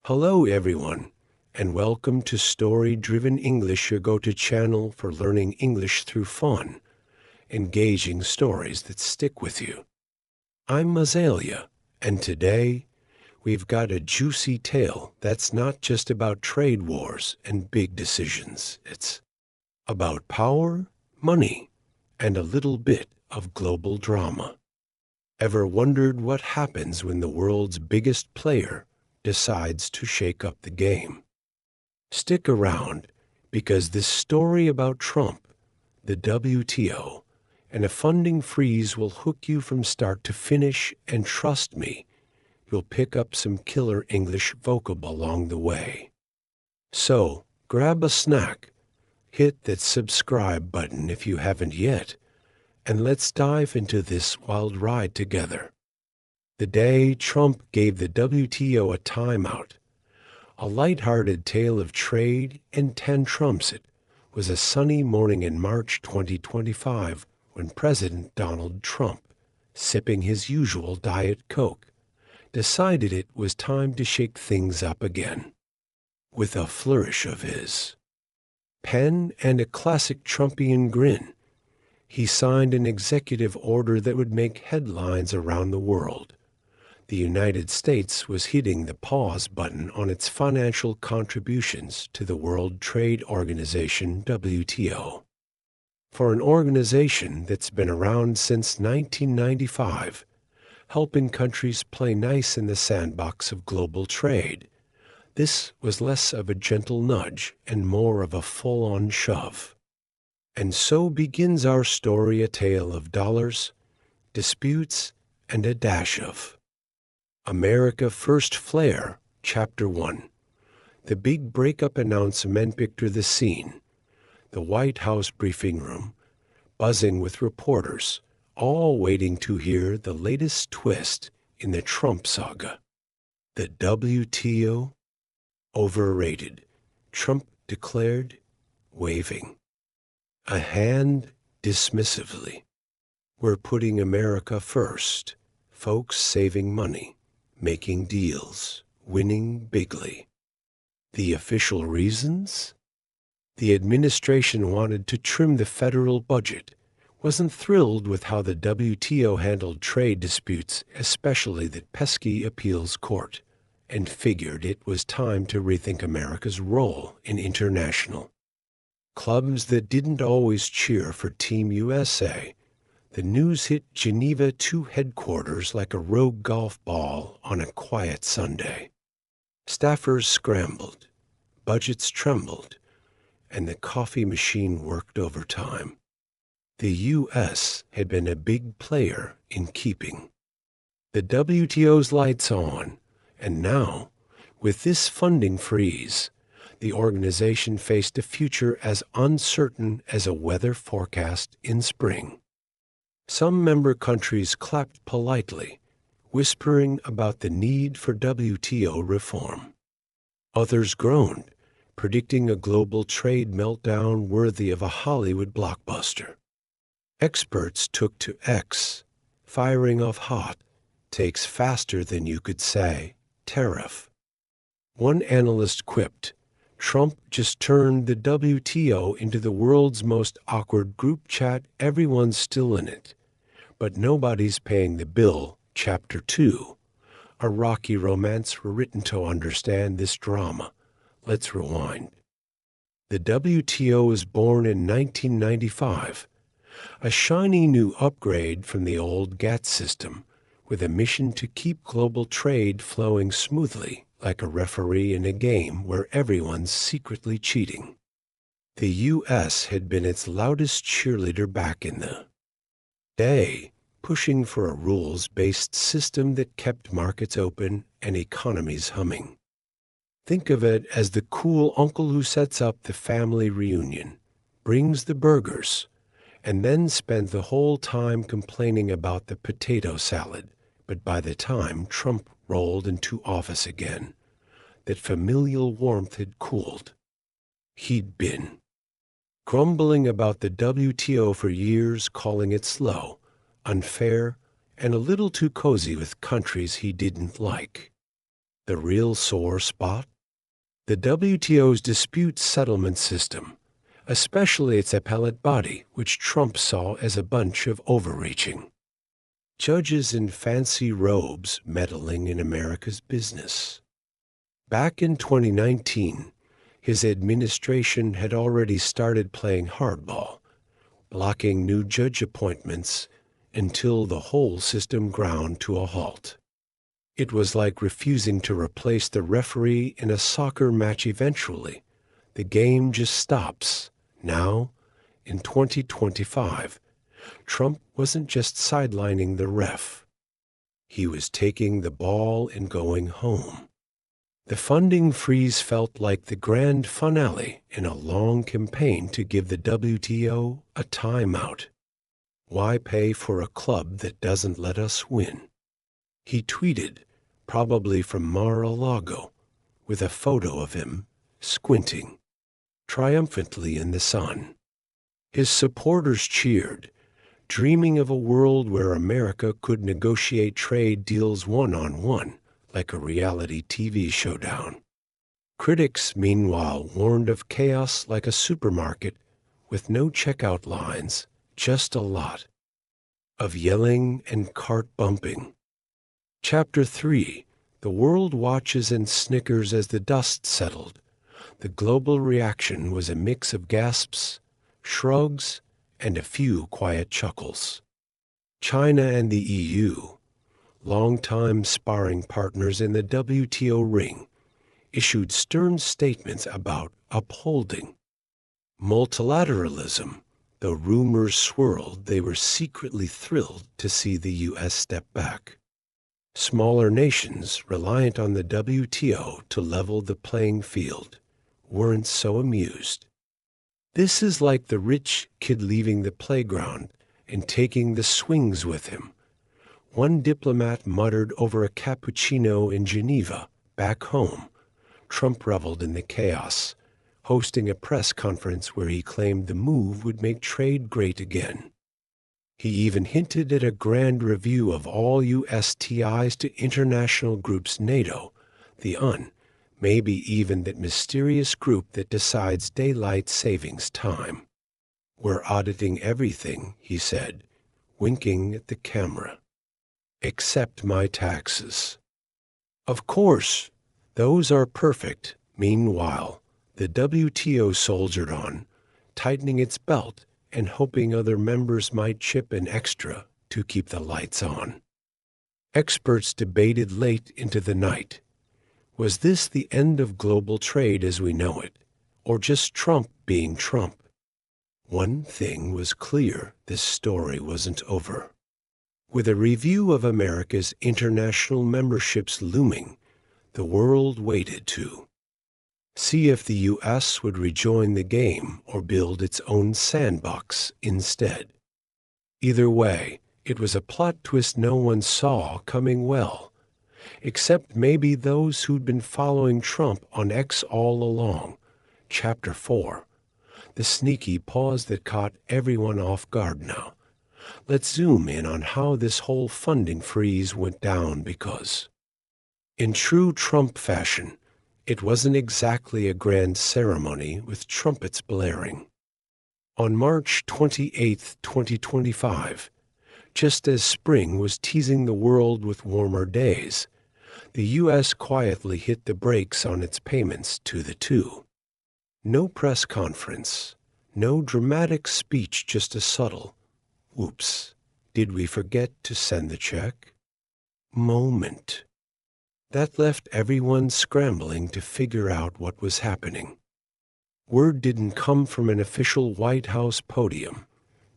Hello everyone, and welcome to Story Driven English, your go-to channel for learning English through fun, engaging stories that stick with you. I'm Azalea, and today we've got a juicy tale that's not just about trade wars and big decisions. It's about power, money, and a little bit of global drama. Ever wondered what happens when the world's biggest player decides to shake up the game? Stick around, because this story about Trump, the WTO, and a funding freeze will hook you from start to finish, and trust me, you'll pick up some killer English vocab along the way. So, grab a snack, hit that subscribe button if you haven't yet, and let's dive into this wild ride together. The day Trump gave the WTO a timeout, a light-hearted tale of trade and tantrums. It was a sunny morning in March 2025 when President Donald Trump, sipping his usual Diet Coke, decided it was time to shake things up again. With a flourish of his pen and a classic Trumpian grin, he signed an executive order that would make headlines around the world. The United States was hitting the pause button on its financial contributions to the World Trade Organization, WTO. For an organization that's been around since 1995, helping countries play nice in the sandbox of global trade, this was less of a gentle nudge and more of a full-on shove. And so begins our story, a tale of dollars, disputes, and a dash of America First Flair, Chapter 1. The big breakup announcement. Picture the scene. The White House briefing room, buzzing with reporters, all waiting to hear the latest twist in the Trump saga. The WTO? Overrated, Trump declared, waving a hand dismissively. We're putting America first, folks, saving money, making deals, winning bigly. The official reasons? The administration wanted to trim the federal budget, wasn't thrilled with how the WTO handled trade disputes, especially that pesky appeals court, and figured it was time to rethink America's role in international clubs that didn't always cheer for Team USA. The news hit Geneva 2 headquarters like a rogue golf ball on a quiet Sunday. Staffers scrambled, budgets trembled, and the coffee machine worked overtime. The U.S. had been a big player in keeping the WTO's lights on, and now, with this funding freeze, the organization faced a future as uncertain as a weather forecast in spring. Some member countries clapped politely, whispering about the need for WTO reform. Others groaned, predicting a global trade meltdown worthy of a Hollywood blockbuster. Experts took to X, firing off hot takes faster than you could say tariff. One analyst quipped, Trump just turned the WTO into the world's most awkward group chat. Everyone's still in it, but nobody's paying the bill. Chapter 2. A rocky romance written to understand this drama. Let's rewind. The WTO was born in 1995, a shiny new upgrade from the old GATT system, with a mission to keep global trade flowing smoothly, like a referee in a game where everyone's secretly cheating. The U.S. had been its loudest cheerleader back in the day, pushing for a rules-based system that kept markets open and economies humming. Think of it as the cool uncle who sets up the family reunion, brings the burgers, and then spends the whole time complaining about the potato salad. But by the time Trump rolled into office again, that familial warmth had cooled. He'd been grumbling about the WTO for years, calling it slow, unfair, and a little too cozy with countries he didn't like. The real sore spot? The WTO's dispute settlement system, especially its appellate body, which Trump saw as a bunch of overreaching judges in fancy robes meddling in America's business. Back in 2019, his administration had already started playing hardball, blocking new judge appointments until the whole system ground to a halt. It was like refusing to replace the referee in a soccer match eventually. The game just stops. Now, in 2025, Trump wasn't just sidelining the ref. He was taking the ball and going home. The funding freeze felt like the grand finale in a long campaign to give the WTO a timeout. Why pay for a club that doesn't let us win? He tweeted, probably from Mar-a-Lago, with a photo of him squinting triumphantly in the sun. His supporters cheered, dreaming of a world where America could negotiate trade deals one-on-one, like a reality TV showdown. Critics, meanwhile, warned of chaos like a supermarket with no checkout lines, just a lot of yelling and cart bumping. Chapter 3. The world watches and snickers as the dust settled. The global reaction was a mix of gasps, shrugs, and a few quiet chuckles. China and the EU, longtime sparring partners in the WTO ring, issued stern statements about upholding multilateralism. Though rumors swirled, they were secretly thrilled to see the U.S. step back. Smaller nations, reliant on the WTO to level the playing field, weren't so amused. This is like the rich kid leaving the playground and taking the swings with him. One diplomat muttered over a cappuccino in Geneva. Back home, Trump reveled in the chaos, hosting a press conference where he claimed the move would make trade great again. He even hinted at a grand review of all U.S. ties to international groups NATO, the UN, maybe even that mysterious group that decides daylight savings time. We're auditing everything, he said, winking at the camera. Except my taxes. Of course, those are perfect. Meanwhile, the WTO soldiered on, tightening its belt and hoping other members might chip in extra to keep the lights on. Experts debated late into the night. Was this the end of global trade as we know it, or just Trump being Trump? One thing was clear: this story wasn't over. With a review of America's international memberships looming, the world waited to see if the U.S. would rejoin the game or build its own sandbox instead. Either way, it was a plot twist no one saw coming well, except maybe those who'd been following Trump on X all along. Chapter 4. The sneaky pause that caught everyone off guard now. Let's zoom in on how this whole funding freeze went down because, in true Trump fashion, it wasn't exactly a grand ceremony with trumpets blaring. On March 28, 2025, just as spring was teasing the world with warmer days, the U.S. quietly hit the brakes on its payments to the two. No press conference, no dramatic speech, just a subtle, "Oops, did we forget to send the check?" moment. That left everyone scrambling to figure out what was happening. Word didn't come from an official White House podium,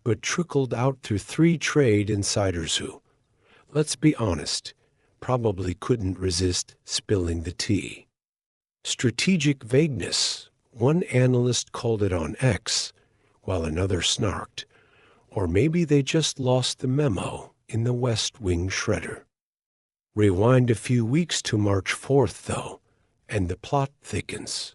but trickled out through 3 trade insiders who, let's be honest, probably couldn't resist spilling the tea. Strategic vagueness, one analyst called it on X, while another snarked, or maybe they just lost the memo in the West Wing shredder. Rewind a few weeks to March 4th, though, and the plot thickens.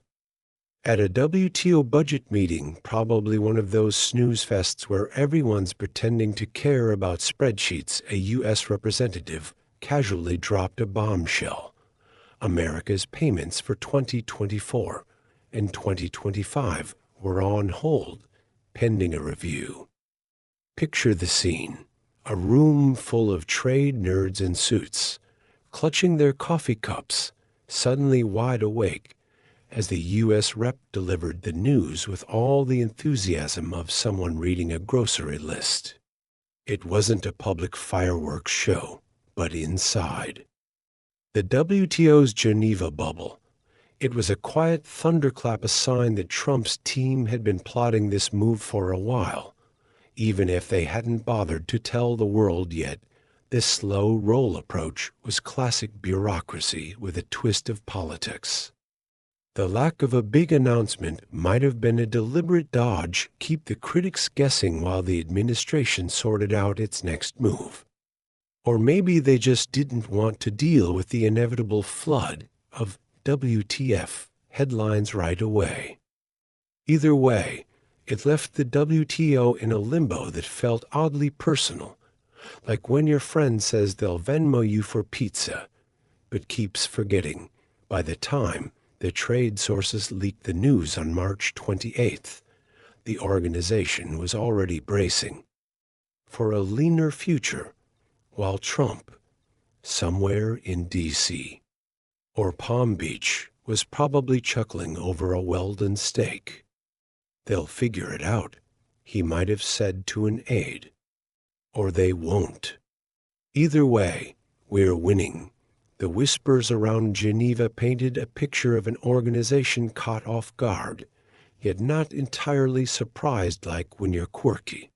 At a WTO budget meeting, probably one of those snooze fests where everyone's pretending to care about spreadsheets, a U.S. representative casually dropped a bombshell. America's payments for 2024 and 2025 were on hold, pending a review. Picture the scene: a room full of trade nerds in suits, clutching their coffee cups, suddenly wide awake as the U.S. rep delivered the news with all the enthusiasm of someone reading a grocery list. It wasn't a public fireworks show, but inside the WTO's Geneva bubble, it was a quiet thunderclap, a sign that Trump's team had been plotting this move for a while, even if they hadn't bothered to tell the world yet. This slow roll approach was classic bureaucracy with a twist of politics. The lack of a big announcement might have been a deliberate dodge, keep the critics guessing while the administration sorted out its next move. Or maybe they just didn't want to deal with the inevitable flood of WTF headlines right away. Either way, it left the WTO in a limbo that felt oddly personal, like when your friend says they'll Venmo you for pizza, but keeps forgetting. By the time the trade sources leaked the news on March 28th, the organization was already bracing for a leaner future, while Trump, somewhere in D.C. or Palm Beach, was probably chuckling over a well-done steak. "They'll figure it out," he might have said to an aide. Or they won't. Either way, we're winning. The whispers around Geneva painted a picture of an organization caught off guard, yet not entirely surprised, like when you're quirky.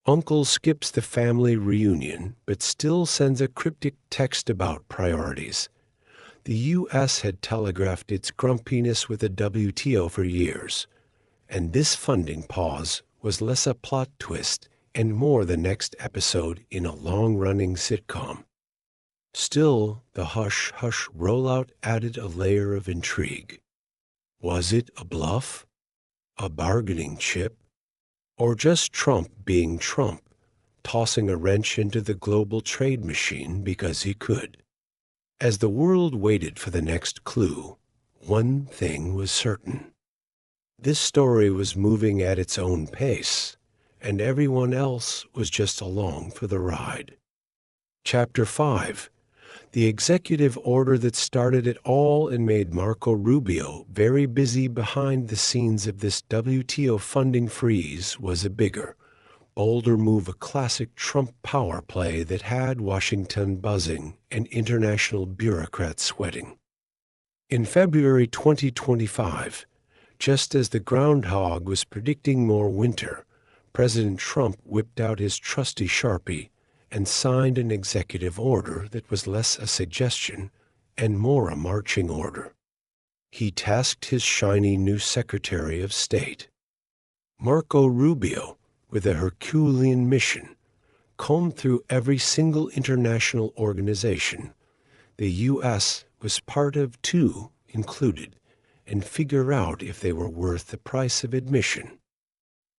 Uncle skips the family reunion, but still sends a cryptic text about priorities. The U.S. had telegraphed its grumpiness with the WTO for years, and this funding pause was less a plot twist and more the next episode in a long-running sitcom. Still, the hush-hush rollout added a layer of intrigue. Was it a bluff? A bargaining chip? Or just Trump being Trump, tossing a wrench into the global trade machine because he could? As the world waited for the next clue, one thing was certain. This story was moving at its own pace, and everyone else was just along for the ride. Chapter 5. The executive order that started it all and made Marco Rubio very busy behind the scenes of this WTO funding freeze was a bigger, bolder move, a classic Trump power play that had Washington buzzing and international bureaucrats sweating. In February 2025, just as the groundhog was predicting more winter, President Trump whipped out his trusty Sharpie and signed an executive order that was less a suggestion and more a marching order. He tasked his shiny new Secretary of State, Marco Rubio, with a Herculean mission: comb through every single international organization the U.S. was part of, too, included, and figure out if they were worth the price of admission.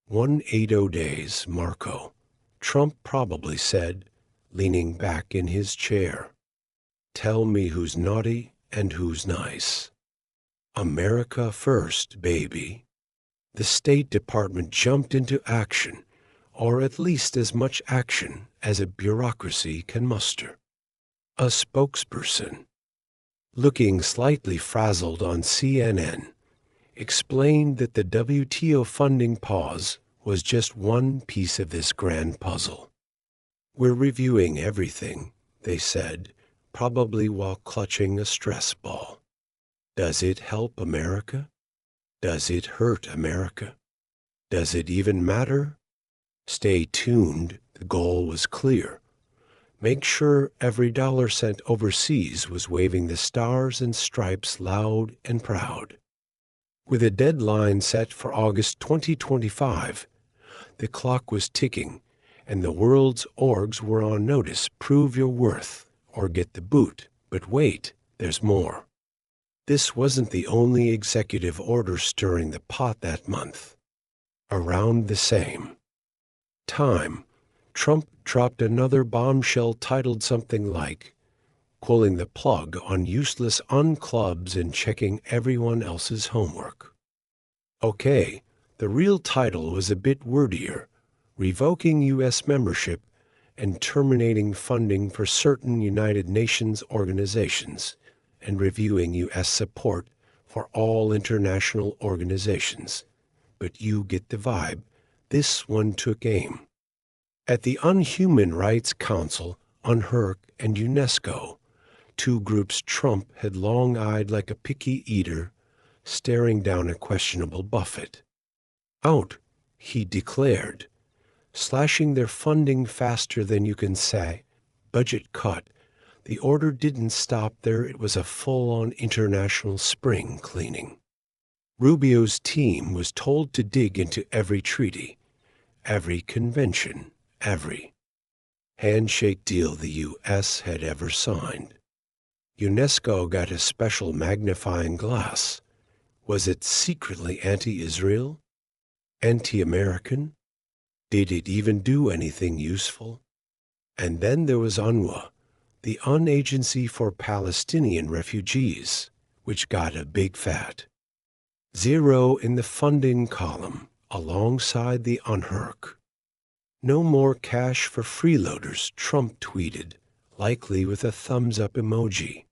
180 days, Marco, Trump probably said, leaning back in his chair. Tell me who's naughty and who's nice. America first, baby. The State Department jumped into action, or at least as much action as a bureaucracy can muster. A spokesperson, looking slightly frazzled on CNN, explained that the WTO funding pause was just one piece of this grand puzzle. We're reviewing everything, they said, probably while clutching a stress ball. Does it help America? Does it hurt America? Does it even matter? Stay tuned. The goal was clear. Make sure every dollar sent overseas was waving the stars and stripes loud and proud. With a deadline set for August 2025, the clock was ticking, and the world's orgs were on notice. Prove your worth or get the boot. But wait, there's more. This wasn't the only executive order stirring the pot that month. Around the same time, Trump dropped another bombshell titled something like, pulling the plug on useless unclubs and checking everyone else's homework. Okay, the real title was a bit wordier: revoking U.S. membership and terminating funding for certain United Nations organizations, and reviewing U.S. support for all international organizations. But you get the vibe. This one took aim at the Unhuman Rights Council, UNHRC, and UNESCO, two groups Trump had long eyed like a picky eater staring down a questionable buffet. Out, he declared, slashing their funding faster than you can say. Budget cut. The order didn't stop there. It was a full-on international spring cleaning. Rubio's team was told to dig into every treaty, every convention, every handshake deal the U.S. had ever signed. UNESCO got a special magnifying glass. Was it secretly anti-Israel? Anti-American? Did it even do anything useful? And then there was UNRWA, the Unagency for Palestinian Refugees, which got a big fat zero in the funding column alongside the UNHRC. No more cash for freeloaders, Trump tweeted, likely with a thumbs-up emoji.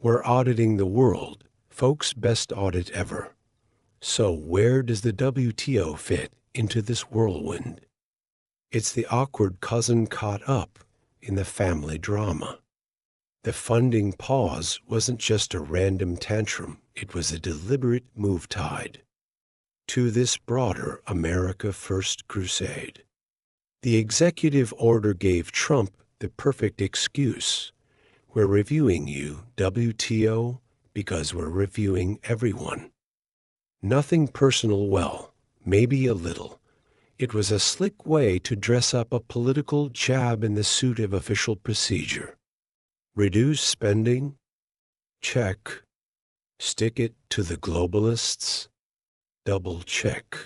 We're auditing the world, folks' best audit ever. So where does the WTO fit into this whirlwind? It's the awkward cousin caught up in the family drama. The funding pause wasn't just a random tantrum, it was a deliberate move tide to this broader America First crusade. The executive order gave Trump the perfect excuse. We're reviewing you, WTO, because we're reviewing everyone. Nothing personal, well, maybe a little. It was a slick way to dress up a political jab in the suit of official procedure. Reduce spending? Check. Stick it to the globalists? Double check.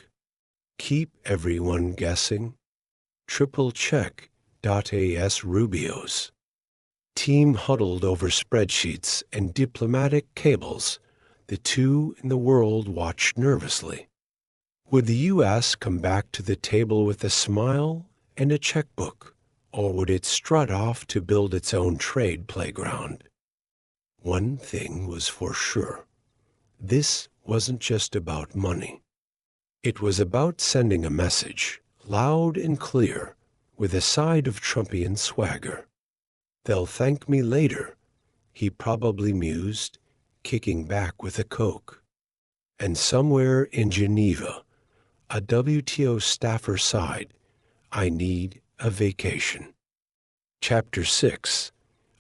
Keep everyone guessing? Triple check. As Rubio's team huddled over spreadsheets and diplomatic cables. The two in the world watched nervously. Would the U.S. come back to the table with a smile and a checkbook, or would it strut off to build its own trade playground? One thing was for sure. This wasn't just about money. It was about sending a message, loud and clear, with a side of Trumpian swagger. They'll thank me later, he probably mused, kicking back with a Coke. And somewhere in Geneva, a WTO staffer sighed, I need a vacation. Chapter 6,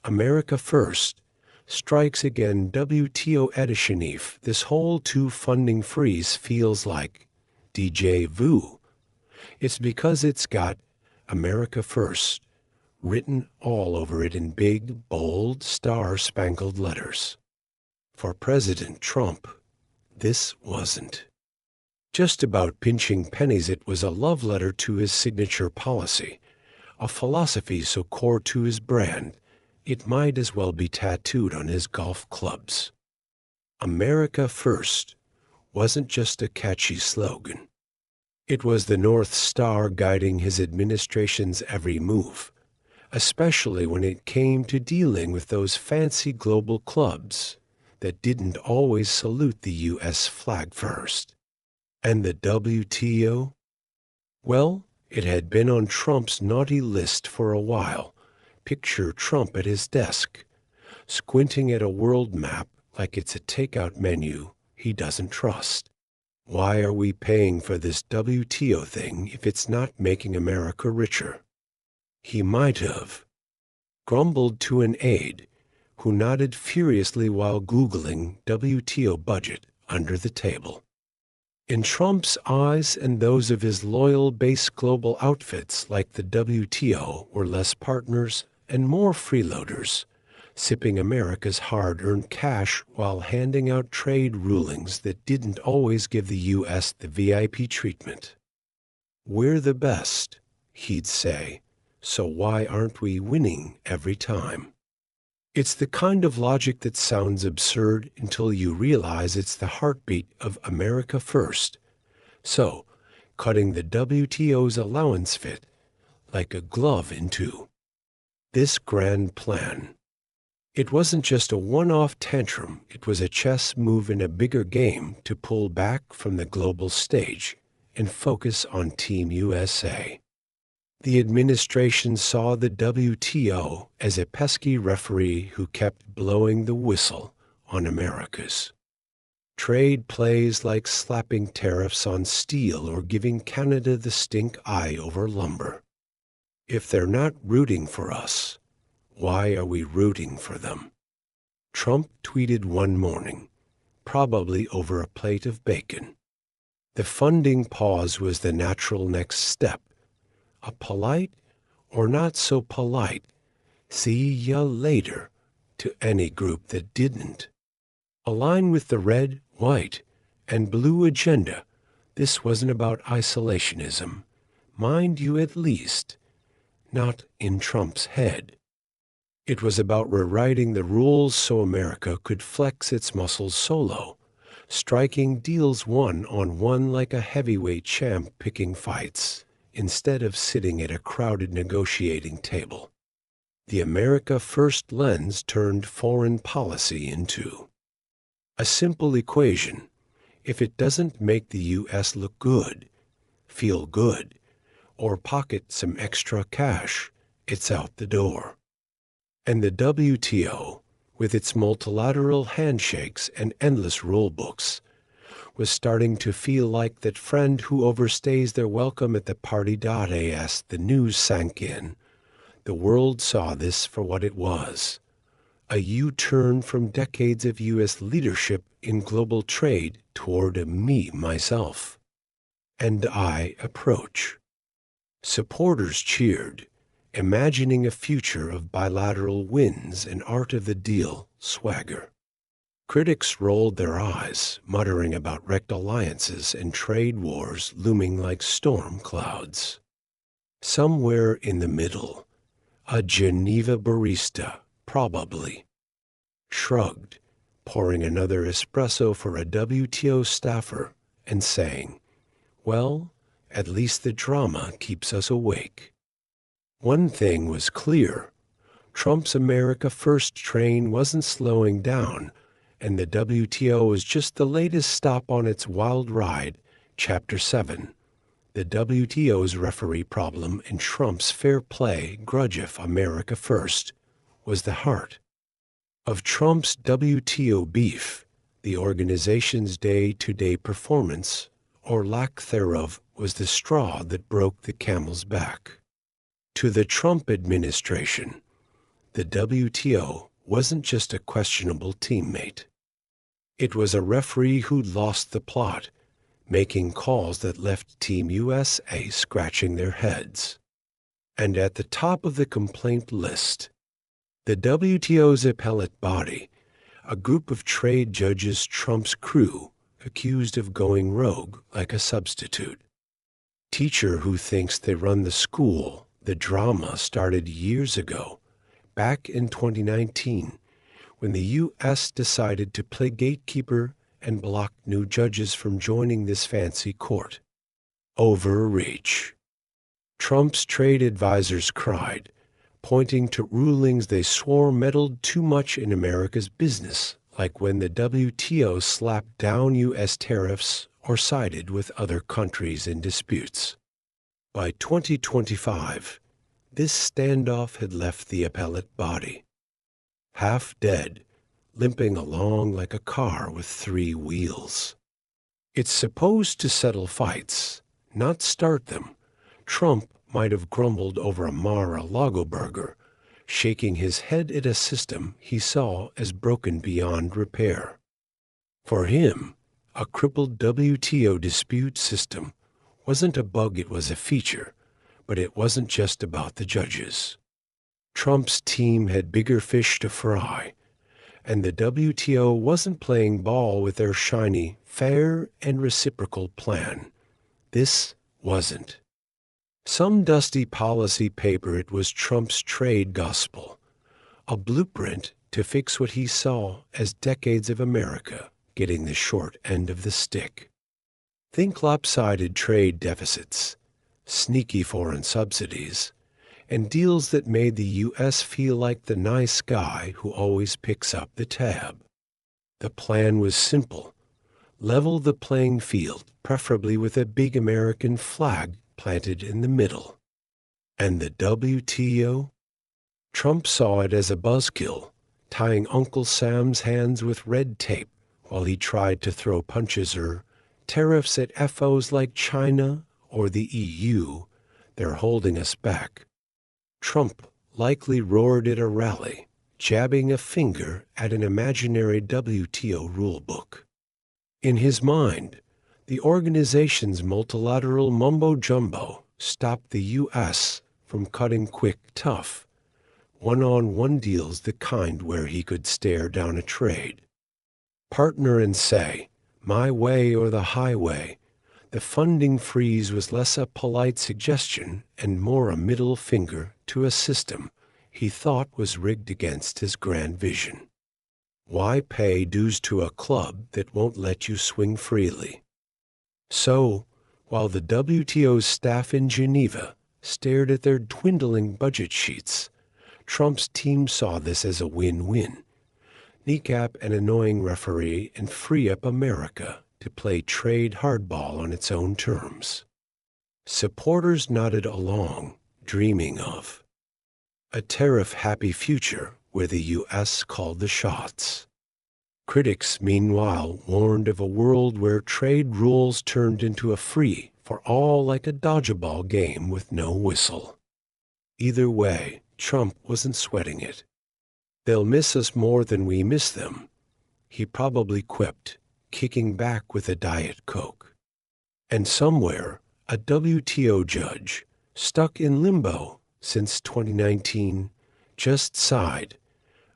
America First, strikes again. WTO edition. If this whole two-funding freeze feels like déjà vu, it's because it's got America First written all over it in big, bold, star-spangled letters. For President Trump, this wasn't just about pinching pennies. It was a love letter to his signature policy, a philosophy so core to his brand, it might as well be tattooed on his golf clubs. America First wasn't just a catchy slogan. It was the North Star guiding his administration's every move, especially when it came to dealing with those fancy global clubs that didn't always salute the U.S. flag first. And the WTO? Well, it had been on Trump's naughty list for a while. Picture Trump at his desk, squinting at a world map like it's a takeout menu he doesn't trust. Why are we paying for this WTO thing if it's not making America richer? He might have grumbled to an aide who nodded furiously while Googling WTO budget under the table. In Trump's eyes and those of his loyal base, global outfits like the WTO were less partners and more freeloaders, sipping America's hard-earned cash while handing out trade rulings that didn't always give the U.S. the VIP treatment. We're the best, he'd say, so why aren't we winning every time? It's the kind of logic that sounds absurd until you realize it's the heartbeat of America first. So, cutting the WTO's allowance fit like a glove in two. This grand plan. It wasn't just a one-off tantrum, it was a chess move in a bigger game to pull back from the global stage and focus on Team USA. The administration saw the WTO as a pesky referee who kept blowing the whistle on America's trade plays, like slapping tariffs on steel or giving Canada the stink eye over lumber. If they're not rooting for us, why are we rooting for them? Trump tweeted one morning, probably over a plate of bacon. The funding pause was the natural next step. A polite, or not so polite, see ya later to any group that didn't align with the red, white, and blue agenda. This wasn't about isolationism, mind you, at least, not in Trump's head. It was about rewriting the rules so America could flex its muscles solo, striking deals one-on-one like a heavyweight champ picking fights, instead of sitting at a crowded negotiating table. The America First lens turned foreign policy into a simple equation. If it doesn't make the U.S. look good, feel good, or pocket some extra cash, it's out the door. And the WTO, with its multilateral handshakes and endless rulebooks, was starting to feel like that friend who overstays their welcome at the party. As the news sank in, the world saw this for what it was: a U-turn from decades of U.S. leadership in global trade toward a me, myself, and I approach. Supporters cheered, imagining a future of bilateral wins and art of the deal swagger. Critics rolled their eyes, muttering about wrecked alliances and trade wars looming like storm clouds. Somewhere in the middle, a Geneva barista, probably, shrugged, pouring another espresso for a WTO staffer and saying, "Well, at least the drama keeps us awake." One thing was clear: Trump's America First train wasn't slowing down, and the WTO was just the latest stop on its wild ride. Chapter 7. The WTO's referee problem and Trump's fair play grudge. If America First was the heart of Trump's WTO beef, the organization's day-to-day performance, or lack thereof, was the straw that broke the camel's back. To the Trump administration, the WTO wasn't just a questionable teammate. It was a referee who'd lost the plot, making calls that left Team USA scratching their heads. And at the top of the complaint list, the WTO's appellate body, a group of trade judges, Trump's crew, accused of going rogue like a substitute teacher who thinks they run the school. The drama started years ago, back in 2019, when the U.S. decided to play gatekeeper and block new judges from joining this fancy court. Overreach. Trump's trade advisors cried, pointing to rulings they swore meddled too much in America's business, like when the WTO slapped down U.S. tariffs or sided with other countries in disputes. By 2025, this standoff had left the appellate body half dead, limping along like a car with 3 wheels. It's supposed to settle fights, not start them. Trump might have grumbled over a Mar-a-Lago burger, shaking his head at a system he saw as broken beyond repair. For him, a crippled WTO dispute system wasn't a bug, it was a feature, but it wasn't just about the judges. Trump's team had bigger fish to fry, and the WTO wasn't playing ball with their shiny, fair and reciprocal plan. This wasn't some dusty policy paper. It was Trump's trade gospel, a blueprint to fix what he saw as decades of America getting the short end of the stick. Think lopsided trade deficits, sneaky foreign subsidies, and deals that made the U.S. feel like the nice guy who always picks up the tab. The plan was simple: level the playing field, preferably with a big American flag planted in the middle. And the WTO? Trump saw it as a buzzkill, tying Uncle Sam's hands with red tape while he tried to throw punches or tariffs at FOs like China or the EU. They're holding us back. Trump likely roared at a rally, jabbing a finger at an imaginary WTO rulebook. In his mind, the organization's multilateral mumbo-jumbo stopped the U.S. from cutting quick, tough, one-on-one deals, the kind where he could stare down a trade partner and say, "My way or the highway." The funding freeze was less a polite suggestion and more a middle finger to a system he thought was rigged against his grand vision. Why pay dues to a club that won't let you swing freely? So, while the WTO's staff in Geneva stared at their dwindling budget sheets, Trump's team saw this as a win-win. Kneecap an annoying referee and free up America to play trade hardball on its own terms. Supporters nodded along, dreaming of a tariff-happy future where the U.S. called the shots. Critics, meanwhile, warned of a world where trade rules turned into a free-for-all, like a dodgeball game with no whistle. Either way, Trump wasn't sweating it. "They'll miss us more than we miss them," he probably quipped, kicking back with a Diet Coke. And somewhere, a WTO judge, stuck in limbo since 2019, just sighed,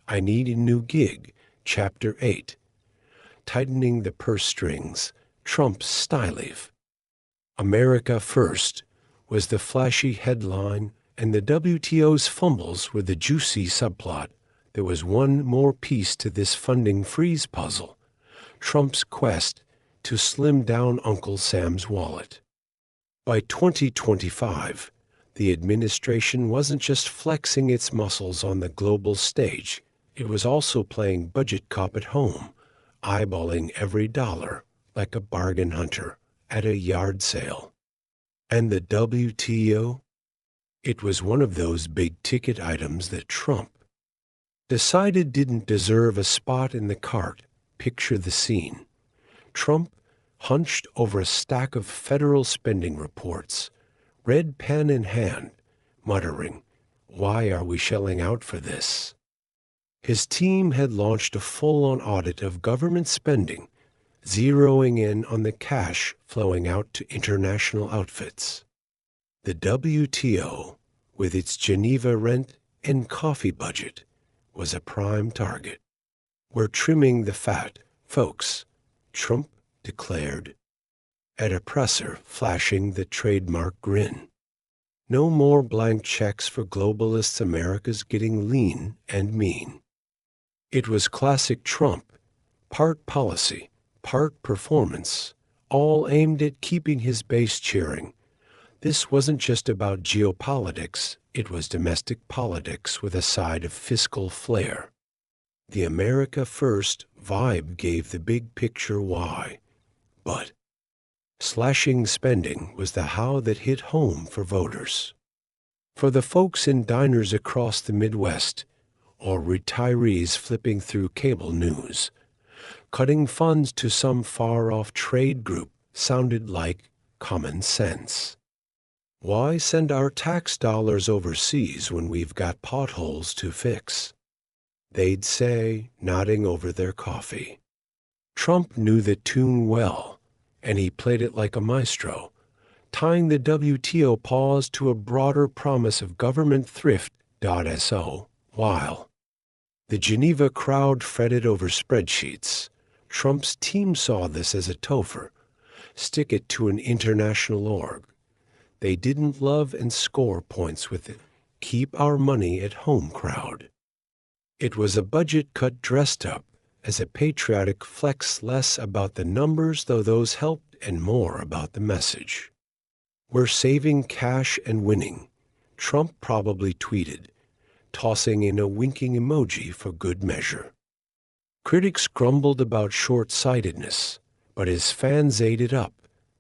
"I need a new gig," Chapter 8. Tightening the purse strings, Trump's stylive. America First was the flashy headline, and the WTO's fumbles were the juicy subplot. There was one more piece to this funding freeze puzzle: Trump's quest to slim down Uncle Sam's wallet. By 2025, the administration wasn't just flexing its muscles on the global stage, it was also playing budget cop at home, eyeballing every dollar like a bargain hunter at a yard sale. And the WTO? It was one of those big-ticket items that Trump decided didn't deserve a spot in the cart. Picture the scene. Trump hunched over a stack of federal spending reports, red pen in hand, muttering, "Why are we shelling out for this?" His team had launched a full-on audit of government spending, zeroing in on the cash flowing out to international outfits. The WTO, with its Geneva rent and coffee budget, was a prime target. "We're trimming the fat, folks," Trump declared, at a presser flashing the trademark grin. No more blank checks for globalists. America's getting lean and mean. It was classic Trump, part policy, part performance, all aimed at keeping his base cheering. This wasn't just about geopolitics, it was domestic politics with a side of fiscal flair. The America First vibe gave the big picture why, but slashing spending was the how that hit home for voters. For the folks in diners across the Midwest, or retirees flipping through cable news, cutting funds to some far-off trade group sounded like common sense. Why send our tax dollars overseas when we've got potholes to fix? They'd say, nodding over their coffee. Trump knew the tune well, and he played it like a maestro, tying the WTO pause to a broader promise of government thrift.so, while the Geneva crowd fretted over spreadsheets. Trump's team saw this as a topher. Stick it to an international org. They didn't love and score points with it. Keep our money at home crowd. It was a budget cut dressed up as a patriotic flex, less about the numbers, though those helped, and more about the message. "We're saving cash and winning," Trump probably tweeted, tossing in a winking emoji for good measure. Critics grumbled about short-sightedness, but his fans ate it up,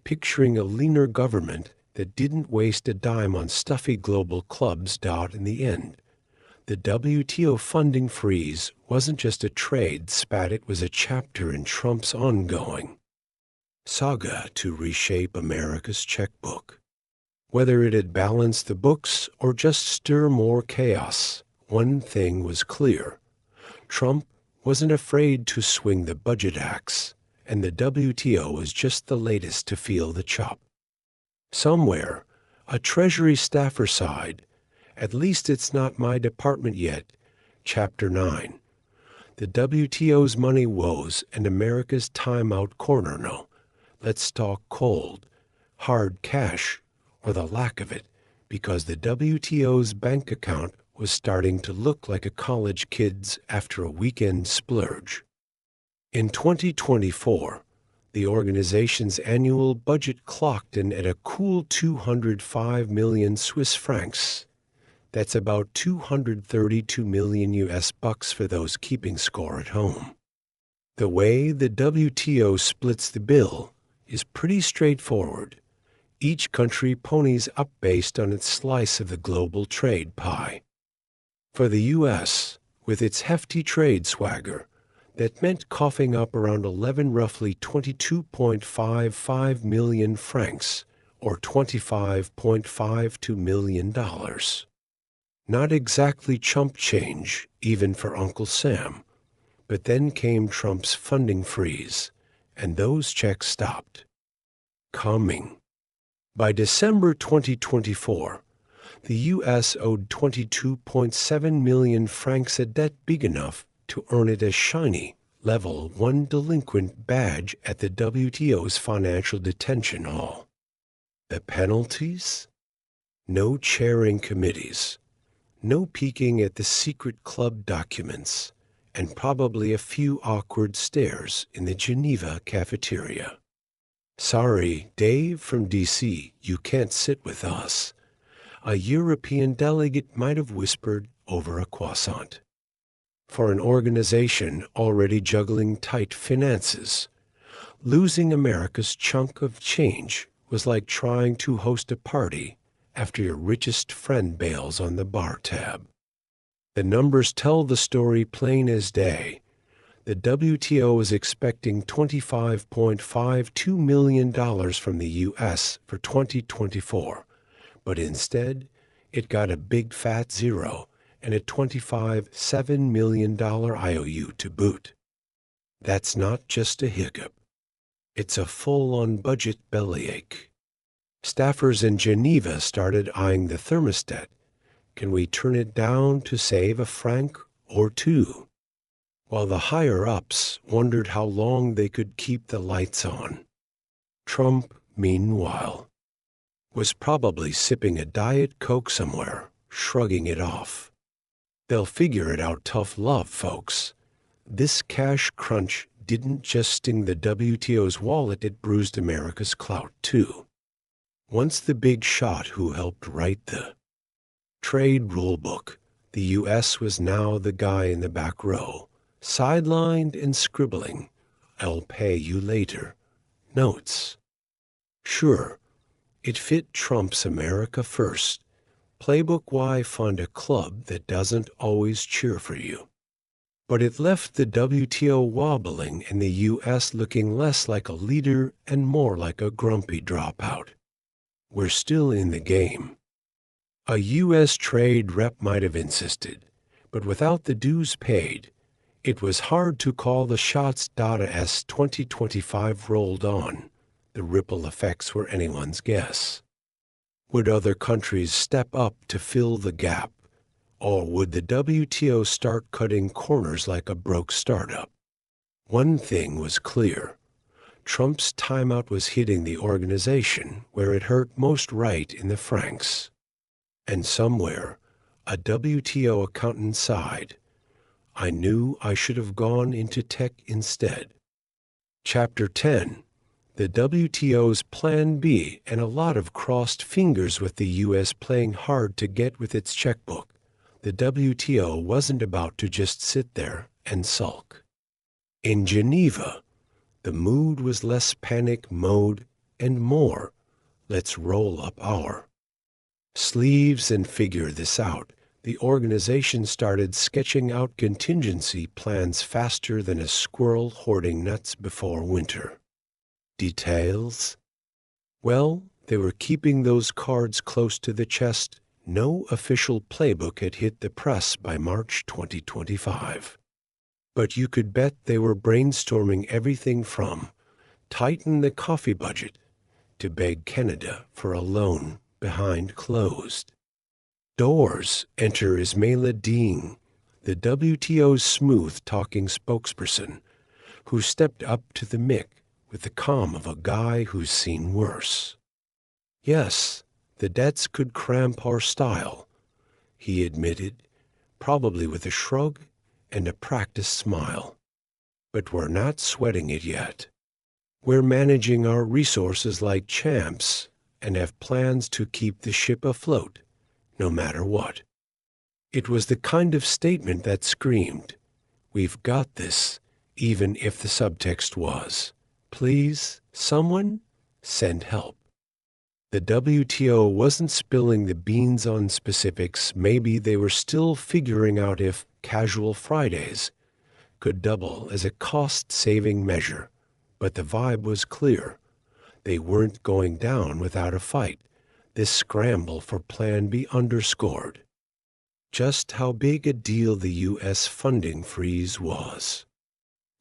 picturing a leaner government that didn't waste a dime on stuffy global clubs. In the end, the WTO funding freeze wasn't just a trade spat, it was a chapter in Trump's ongoing saga to reshape America's checkbook. Whether it had balanced the books or just stir more chaos, one thing was clear: Trump wasn't afraid to swing the budget axe, and the WTO was just the latest to feel the chop. Somewhere, a Treasury staffer sighed, "At least it's not my department yet." Chapter 9. The WTO's money woes and America's timeout corner. No, let's talk cold, hard cash, or the lack of it, because the WTO's bank account was starting to look like a college kid's after a weekend splurge. In 2024, the organization's annual budget clocked in at a cool 205 million Swiss francs. That's about 232 million US bucks for those keeping score at home. The way the WTO splits the bill is pretty straightforward. Each country ponies up based on its slice of the global trade pie. For the U.S., with its hefty trade swagger, that meant coughing up around 11, roughly 22.55 million francs, or $25.52 million. Not exactly chump change, even for Uncle Sam. But then came Trump's funding freeze, and those checks stopped coming. By December 2024, the U.S. owed 22.7 million francs, a debt big enough to earn it a shiny Level 1 delinquent badge at the WTO's Financial Detention Hall. The penalties? No chairing committees, no peeking at the secret club documents, and probably a few awkward stares in the Geneva cafeteria. "Sorry, Dave from D.C., you can't sit with us," a European delegate might have whispered over a croissant. For an organization already juggling tight finances, losing America's chunk of change was like trying to host a party after your richest friend bails on the bar tab. The numbers tell the story plain as day. The WTO is expecting $25.52 million from the U.S. for 2024, but instead, it got a big fat zero and a $25.7 million IOU to boot. That's not just a hiccup. It's a full-on budget bellyache. Staffers in Geneva started eyeing the thermostat. Can we turn it down to save a franc or two? While the higher-ups wondered how long they could keep the lights on. Trump, meanwhile, was probably sipping a Diet Coke somewhere, shrugging it off. "They'll figure it out, tough love, folks." This cash crunch didn't just sting the WTO's wallet, it bruised America's clout, too. Once the big shot who helped write the trade rulebook, the U.S. was now the guy in the back row, sidelined and scribbling, "I'll pay you later" notes. Sure, it fit Trump's America First playbook. Why fund a club that doesn't always cheer for you? But it left the WTO wobbling and the U.S. looking less like a leader and more like a grumpy dropout. We're still in the game. A U.S. trade rep might have insisted, but without the dues paid, it was hard to call the shots. As 2025 rolled on, the ripple effects were anyone's guess. Would other countries step up to fill the gap, or would the WTO start cutting corners like a broke startup? One thing was clear: Trump's timeout was hitting the organization where it hurt most, right in the francs. And somewhere, a WTO accountant sighed. I knew I should have gone into tech instead. Chapter 10. The WTO's Plan B, and a lot of crossed fingers with the U.S. playing hard to get with its checkbook. The WTO wasn't about to just sit there and sulk. In Geneva, the mood was less panic mode and more, let's roll up our sleeves and figure this out. The organization started sketching out contingency plans faster than a squirrel hoarding nuts before winter. Details? Well, they were keeping those cards close to the chest. No official playbook had hit the press by March 2025. But you could bet they were brainstorming everything from tighten the coffee budget to beg Canada for a loan behind closed doors. Enter Ismaila Dean, the WTO's smooth-talking spokesperson, who stepped up to the mic with the calm of a guy who's seen worse. Yes, the debts could cramp our style, he admitted, probably with a shrug and a practiced smile. But we're not sweating it yet. We're managing our resources like champs and have plans to keep the ship afloat, no matter what. It was the kind of statement that screamed, we've got this, even if the subtext was, please, someone, send help. The WTO wasn't spilling the beans on specifics. Maybe they were still figuring out if Casual Fridays could double as a cost-saving measure, but the vibe was clear. They weren't going down without a fight. This scramble for Plan B underscored just how big a deal the U.S. funding freeze was.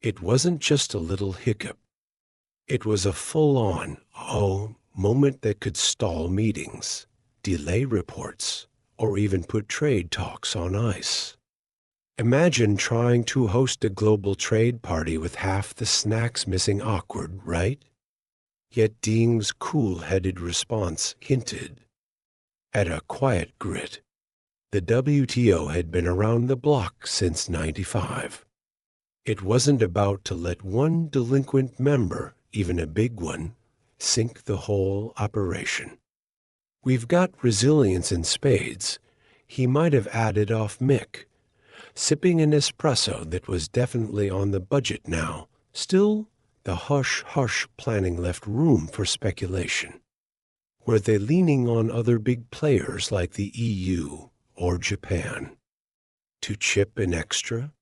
It wasn't just a little hiccup. It was a full-on, moment that could stall meetings, delay reports, or even put trade talks on ice. Imagine trying to host a global trade party with half the snacks missing. Awkward, right? Yet Dean's cool-headed response hinted at a quiet grit. The WTO had been around the block since '95. It wasn't about to let one delinquent member, even a big one, sink the whole operation. We've got resilience in spades, he might have added off mic, sipping an espresso that was definitely on the budget now. Still, the hush-hush planning left room for speculation. Were they leaning on other big players like the EU or Japan to chip in extra?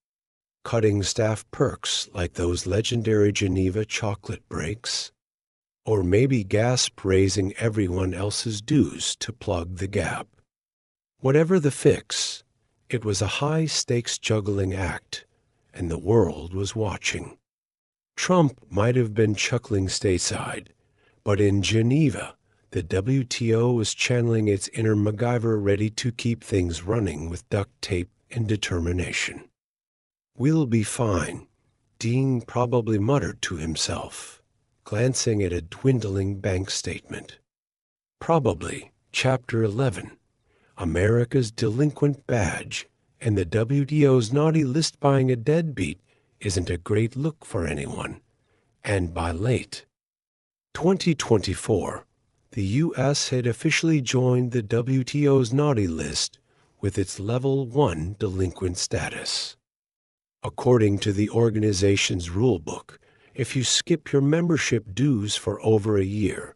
Cutting staff perks like those legendary Geneva chocolate breaks? Or maybe gasp raising everyone else's dues to plug the gap? Whatever the fix, it was a high-stakes juggling act, and the world was watching. Trump might have been chuckling stateside, but in Geneva, the WTO was channeling its inner MacGyver, ready to keep things running with duct tape and determination. We'll be fine, Dean probably muttered to himself, glancing at a dwindling bank statement. Probably. Chapter 11. America's delinquent badge and the WTO's naughty list. Buying a deadbeat isn't a great look for anyone. And by late 2024, the U.S. had officially joined the WTO's naughty list with its Level 1 delinquent status. According to the organization's rulebook, if you skip your membership dues for over a year,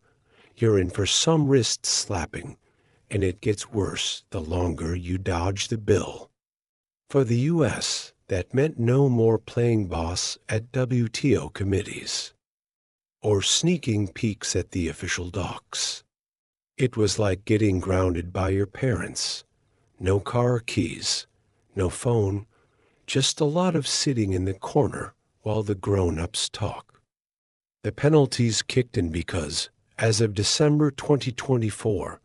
you're in for some wrist slapping, and it gets worse the longer you dodge the bill. For the U.S., that meant no more playing boss at WTO committees or sneaking peeks at the official docs. It was like getting grounded by your parents. No car keys, no phone, just a lot of sitting in the corner while the grown-ups talk. The penalties kicked in because, as of December 2024,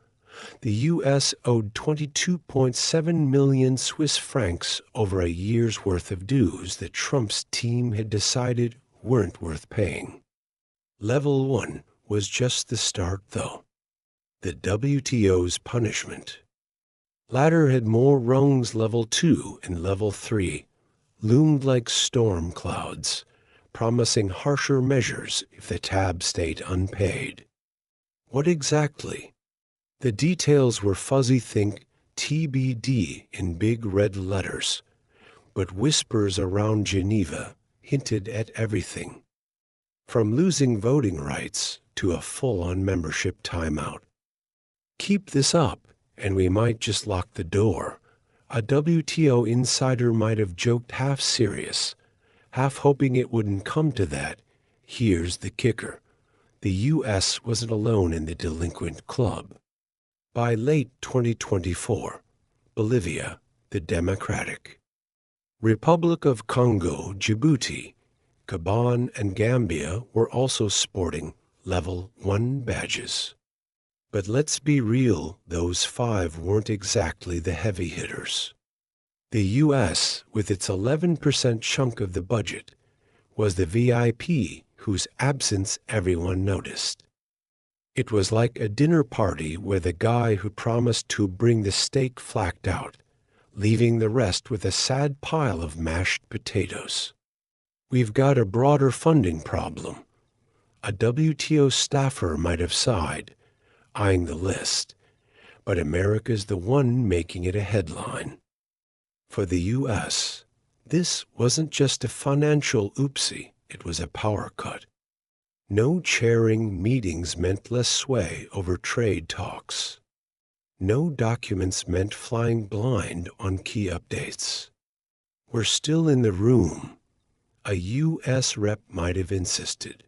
the U.S. owed 22.7 million Swiss francs over a year's worth of dues that Trump's team had decided weren't worth paying. Level 1 was just the start, though. The WTO's punishment. Latter had more rungs. Level 2 and Level 3. loomed like storm clouds, promising harsher measures if the tab stayed unpaid. What exactly? The details were fuzzy, think TBD in big red letters, but whispers around Geneva hinted at everything, from losing voting rights to a full-on membership timeout. Keep this up, and we might just lock the door. A WTO insider might have joked, half serious, half hoping it wouldn't come to that. Here's the kicker. The U.S. wasn't alone in the delinquent club. By late 2024, Bolivia, the Democratic Republic of Congo, Djibouti, Gabon, and Gambia were also sporting Level 1 badges. But let's be real, those 5 weren't exactly the heavy hitters. The U.S., with its 11% chunk of the budget, was the VIP whose absence everyone noticed. It was like a dinner party where the guy who promised to bring the steak flacked out, leaving the rest with a sad pile of mashed potatoes. We've got a broader funding problem. A WTO staffer might have sighed, eyeing the list, but America's the one making it a headline. For the U.S., this wasn't just a financial oopsie, it was a power cut. No chairing meetings meant less sway over trade talks. No documents meant flying blind on key updates. We're still in the room, a U.S. rep might have insisted.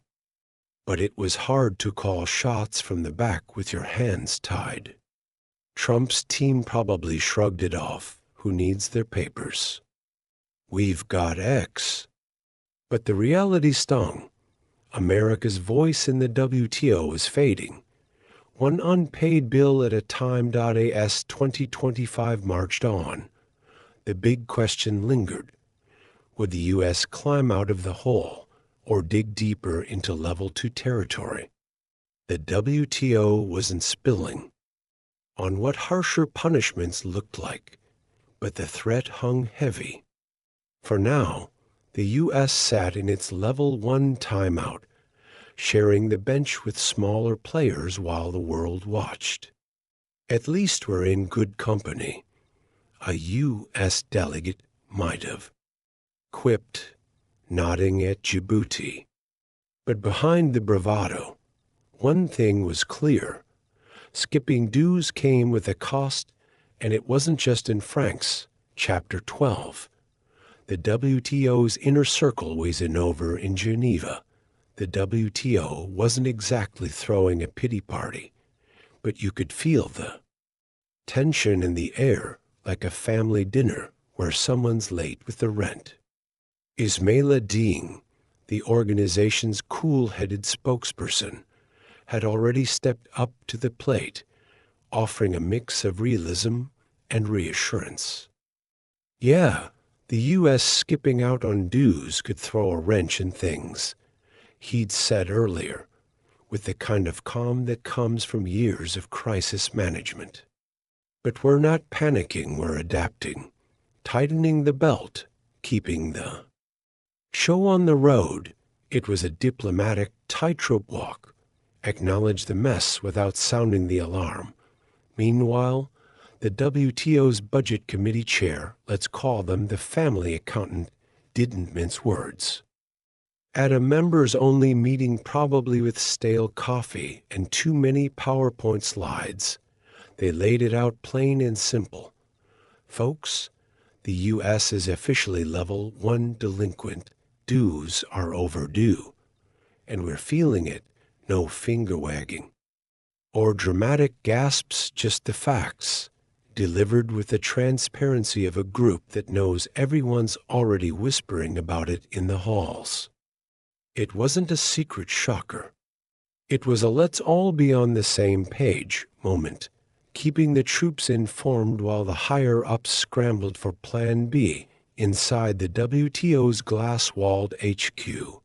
But it was hard to call shots from the back with your hands tied. Trump's team probably shrugged it off. Who needs their papers? We've got X. But the reality stung. America's voice in the WTO was fading. One unpaid bill at a time. As 2025 marched on, the big question lingered. Would the U.S. climb out of the hole or dig deeper into Level 2 territory? The WTO wasn't spilling on what harsher punishments looked like, but the threat hung heavy. For now, the U.S. sat in its Level 1 timeout, sharing the bench with smaller players while the world watched. At least we're in good company, a U.S. delegate might have quipped, nodding at Djibouti. But behind the bravado, one thing was clear. Skipping dues came with a cost, and it wasn't just in francs. Chapter 12. The WTO's inner circle wasn't over in Geneva. The WTO wasn't exactly throwing a pity party, but you could feel the tension in the air, like a family dinner where someone's late with the rent. Ismaila Ding, the organization's cool-headed spokesperson, had already stepped up to the plate, offering a mix of realism and reassurance. Yeah, the U.S. skipping out on dues could throw a wrench in things, he'd said earlier, with the kind of calm that comes from years of crisis management. But we're not panicking, we're adapting, tightening the belt, keeping the show on the road. It was a diplomatic tightrope walk. Acknowledge the mess without sounding the alarm. Meanwhile, the WTO's Budget Committee chair, let's call them the family accountant, didn't mince words. At a members-only meeting, probably with stale coffee and too many PowerPoint slides, they laid it out plain and simple. Folks, the U.S. is officially Level 1 delinquent. Dues are overdue, and we're feeling it, no finger-wagging. Or dramatic gasps, just the facts, delivered with the transparency of a group that knows everyone's already whispering about it in the halls. It wasn't a secret shocker. It was a let's all be on the same page moment, keeping the troops informed while the higher-ups scrambled for Plan B inside the WTO's glass-walled HQ.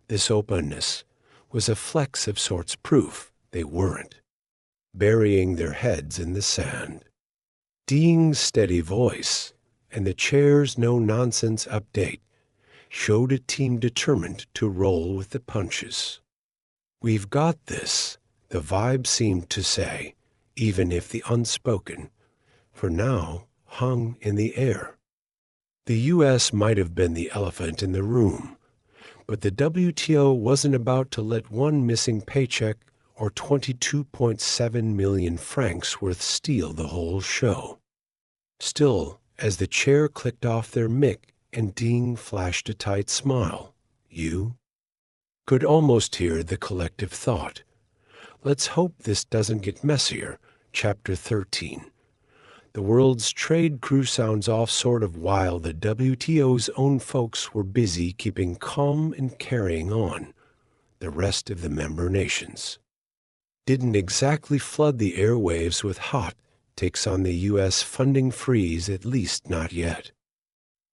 This openness was a flex of sorts, proof they weren't burying their heads in the sand. Ding's steady voice, and the chair's no-nonsense update showed a team determined to roll with the punches. "We've got this," the vibe seemed to say, even if the unspoken, for now, hung in the air. The U.S. might have been the elephant in the room, but the WTO wasn't about to let one missing paycheck or 22.7 million francs worth steal the whole show. Still, as the chair clicked off their mic and Dean flashed a tight smile, you could almost hear the collective thought. Let's hope this doesn't get messier. Chapter 13. The world's trade crew sounds off sort of while the WTO's own folks were busy keeping calm and carrying on. The rest of the member nations didn't exactly flood the airwaves with hot takes on the U.S. funding freeze, at least not yet.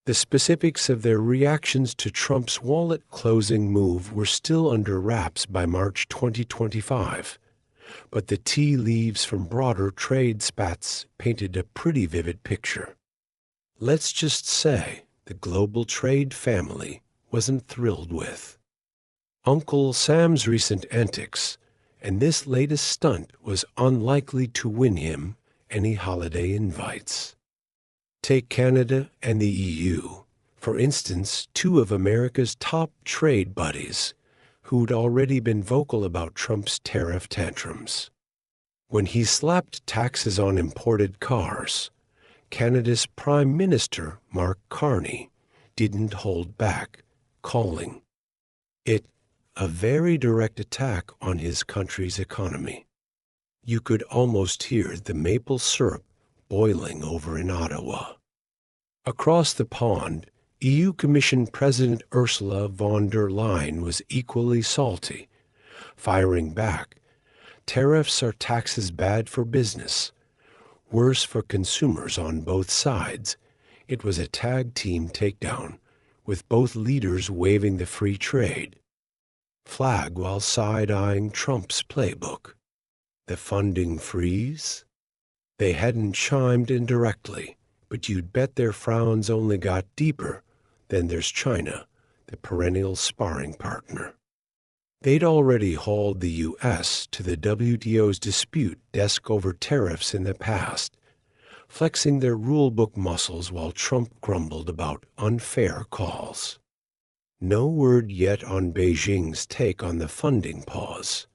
The specifics of their reactions to Trump's wallet-closing move were still under wraps by March 2025. But the tea leaves from broader trade spats painted a pretty vivid picture. Let's just say the global trade family wasn't thrilled with Uncle Sam's recent antics, and this latest stunt was unlikely to win him any holiday invites. Take Canada and the EU, for instance, two of America's top trade buddies, who'd already been vocal about Trump's tariff tantrums. When he slapped taxes on imported cars, Canada's Prime Minister, Mark Carney, didn't hold back, calling it a very direct attack on his country's economy. You could almost hear the maple syrup boiling over in Ottawa. Across the pond, EU Commission President Ursula von der Leyen was equally salty, firing back. Tariffs are taxes bad for business, worse for consumers on both sides. It was a tag team takedown, with both leaders waving the free trade flag while side-eyeing Trump's playbook. The funding freeze? They hadn't chimed in directly, but you'd bet their frowns only got deeper. Then there's China, the perennial sparring partner. They'd already hauled the U.S. to the WTO's dispute desk over tariffs in the past, flexing their rulebook muscles while Trump grumbled about unfair calls. No word yet on Beijing's take on the funding pause,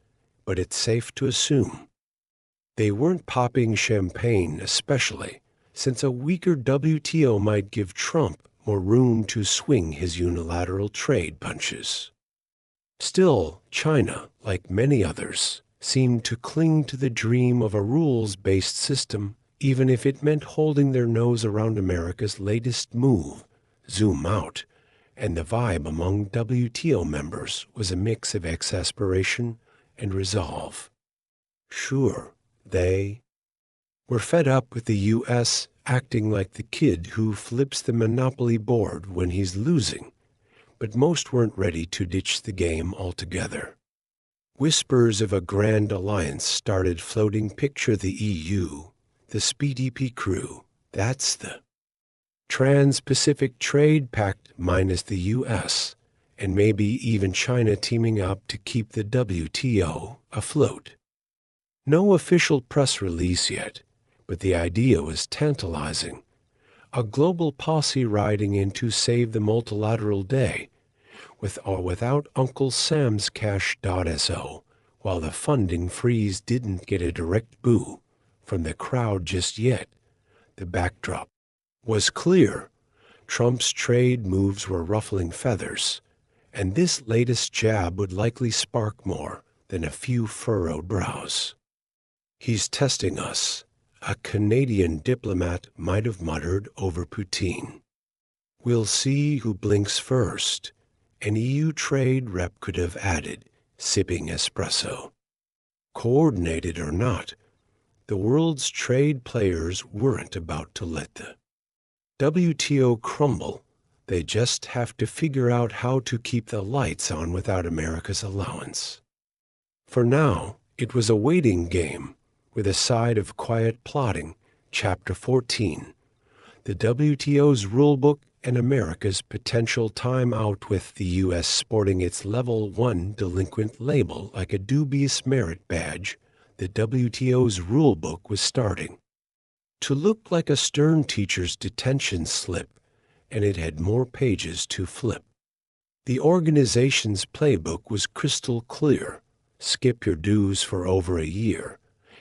but it's safe to assume they weren't popping champagne, especially since a weaker WTO might give Trump more room to swing his unilateral trade punches. Still, China, like many others, seemed to cling to the dream of a rules-based system, even if it meant holding their nose around America's latest move, zoom out, and the vibe among WTO members was a mix of exasperation and resolve. Sure, they were fed up with the U.S. acting like the kid who flips the Monopoly board when he's losing, but most weren't ready to ditch the game altogether. Whispers of a grand alliance started floating. Picture the EU, the SPDP crew, that's the Trans-Pacific Trade Pact minus the U.S., and maybe even China teaming up to keep the WTO afloat. No official press release yet, but the idea was tantalizing. A global posse riding in to save the multilateral day, with or without Uncle Sam's cash.so, while the funding freeze didn't get a direct boo from the crowd just yet. The backdrop was clear. Trump's trade moves were ruffling feathers, and this latest jab would likely spark more than a few furrowed brows. He's testing us, a Canadian diplomat might have muttered over poutine. We'll see who blinks first, an EU trade rep could have added, sipping espresso. Coordinated or not, the world's trade players weren't about to let the WTO crumble. They just have to figure out how to keep the lights on without America's allowance. For now, it was a waiting game with a side of quiet plotting. Chapter 14. the WTO's rulebook and America's potential timeout, with the U.S. sporting its Level 1 delinquent label like a dubious merit badge. The WTO's rulebook was starting to look like a stern teacher's detention slip, and it had more pages to flip. The organization's playbook was crystal clear. Skip your dues for over a year,